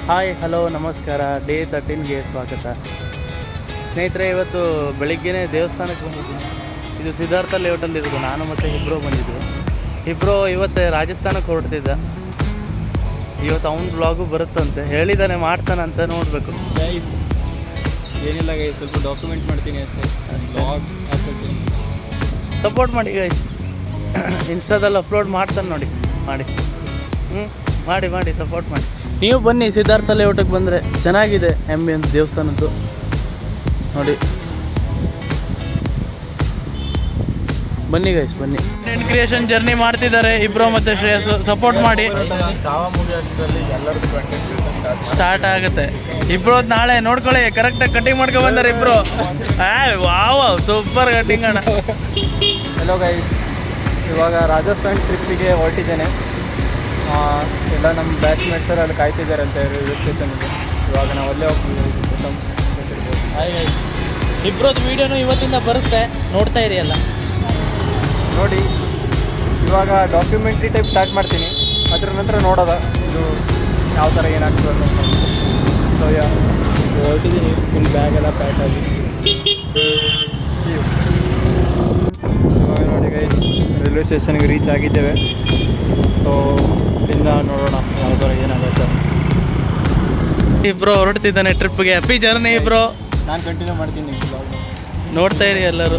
Hi hello ನಮಸ್ಕಾರ. Day 13ಗೆ ಸ್ವಾಗತ. ಸ್ನೇಹಿತರೆ, ಇವತ್ತು ಬೆಳಿಗ್ಗೆನೇ ದೇವಸ್ಥಾನಕ್ಕೆ ಬಂದಿದ್ದೀನಿ. ಇದು ಸಿದ್ಧಾರ್ಥ ಲೇಔಟಲ್ಲಿ ಇರೋದು. ನಾನು ಮತ್ತು ಇಬ್ರೋ ಬಂದಿದ್ದೆ. ಇಬ್ರೋ ಇವತ್ತು ರಾಜಸ್ಥಾನಕ್ಕೆ ಹೊರಡ್ತಿದ್ದ. ಇವತ್ತು ಅವ್ನ ಬ್ಲಾಗು ಬರುತ್ತಂತೆ, ಹೇಳಿದ್ದಾನೆ ಮಾಡ್ತಾನಂತ, ನೋಡಬೇಕು. ಗೈಸ್ ಏನಿಲ್ಲ ಗೈಸ್, ಸ್ವಲ್ಪ ಡಾಕ್ಯುಮೆಂಟ್ ಮಾಡ್ತೀನಿ ಅಷ್ಟೇ. ಬ್ಲಾಗ್ ಸಪೋರ್ಟ್ ಮಾಡಿ ಗೈಸ್. ಇನ್ಸ್ಟಾದಲ್ಲಿ ಅಪ್ಲೋಡ್ ಮಾಡ್ತಾನೆ ನೋಡಿ, ಮಾಡಿ ಮಾಡಿ ಸಪೋರ್ಟ್ ಮಾಡಿ. ನೀವು ಬನ್ನಿ, ಸಿದ್ಧಾರ್ಥ ಲೇಔಟಿಗೆ ಬಂದರೆ ಚೆನ್ನಾಗಿದೆ. ಆ್ಯಂಬಿಯನ್ಸ್ ದೇವಸ್ಥಾನದ್ದು ನೋಡಿ. ಬನ್ನಿ ಗೈಸ್, ಬನ್ನಿ. ಕಂಟೆಂಟ್ ಕ್ರಿಯೇಷನ್ ಜರ್ನಿ ಮಾಡ್ತಿದ್ದಾರೆ ಇಬ್ರೋ ಮತ್ತು ಶ್ರೇಯಸ್. ಸಪೋರ್ಟ್ ಮಾಡಿ. ಸ್ಟಾರ್ಟ್ ಆಗುತ್ತೆ. ಇಬ್ರು ನಾಳೆ ನೋಡ್ಕೊಳ್ಳಿ, ಕರೆಕ್ಟಾಗಿ ಕಟಿಂಗ್ ಮಾಡ್ಕೊಂಡು ಬಂದಾರೆ ಇಬ್ರು. ವಾವ್ ಸೂಪರ್ ಕಟಿಂಗ್ ಅಣ್ಣ. ಹಲೋ ಗೈಸ್, ಇವಾಗ ರಾಜಸ್ಥಾನ್ ಟ್ರಿಪ್ಪಿಗೆ ಹೊರಟಿದ್ದೇನೆ. ಎಲ್ಲ ನಮ್ಮ ಬ್ಯಾಚ್ಮೇಟ್ಸರು ಅಲ್ಲಿ ಕಾಯ್ತಿದ್ದಾರೆ ಅಂತ ರೈಲ್ವೆ ಸ್ಟೇಷನ್ಗೆ. ಇವಾಗ ನಾವು ಅಲ್ಲೇ ಹೋಗ್ತೀವಿ. ಹಾಯ್ ಗೈಸ್, ಇಬ್ರದ್ದು ವೀಡಿಯೋನು ಇವತ್ತಿಂದ ಬರುತ್ತೆ, ನೋಡ್ತಾ ಇರಿ ಎಲ್ಲ ನೋಡಿ. ಇವಾಗ ಡಾಕ್ಯುಮೆಂಟ್ರಿ ಟೈಪ್ ಸ್ಟಾರ್ಟ್ ಮಾಡ್ತೀನಿ, ಅದ್ರ ನಂತರ ನೋಡೋದ ಇದು ಯಾವ ಥರ ಏನಾಗ್ತದೆ ಅಂತ. ಸೊ ಹೊರಟಿದ್ದೀನಿ, ಫುಲ್ ಬ್ಯಾಗ್ ಎಲ್ಲ ಪ್ಯಾಕ್ ಆಗಿ. ಇವಾಗ ನೋಡಿ ಗೈಸ್, ರೈಲ್ವೆ ಸ್ಟೇಷನ್ಗೆ ರೀಚ್ ಆಗಿದ್ದೇವೆ. ಸೊ ಇಲ್ಲಿಂದ ನೋಡೋಣ ಯಾವ ಥರ ಏನಾಗುತ್ತೆ. ಇಬ್ರು ಹೊರಡ್ತಿದ್ದಾನೆ ಟ್ರಿಪ್ಗೆ. ಹ್ಯಾಪಿ ಜರ್ನಿ ಇಬ್ರು. ನಾನು ಕಂಟಿನ್ಯೂ ಮಾಡ್ತೀನಿ. ನೋಡ್ತಾ ಇರಿ ಎಲ್ಲರೂ.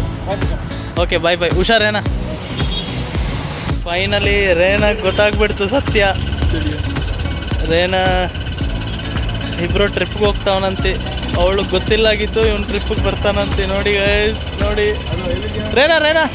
ಓಕೆ, ಬಾಯ್. ಹುಷಾರೇನಾ? ಫೈನಲಿ ರೇನಾಗಿ ಗೊತ್ತಾಗ್ಬಿಡ್ತು ಸತ್ಯ. ರೇನಾ ಇಬ್ರು ಟ್ರಿಪ್ಗೆ ಹೋಗ್ತಾವನಂತೆ. ಅವಳು ಗೊತ್ತಿಲ್ಲಾಗಿತ್ತು ಇವನು ಟ್ರಿಪ್ಪಿಗೆ ಬರ್ತಾನಂತೆ. ನೋಡಿ ಗೈಸ್, ನೋಡಿ. ರೇನಾ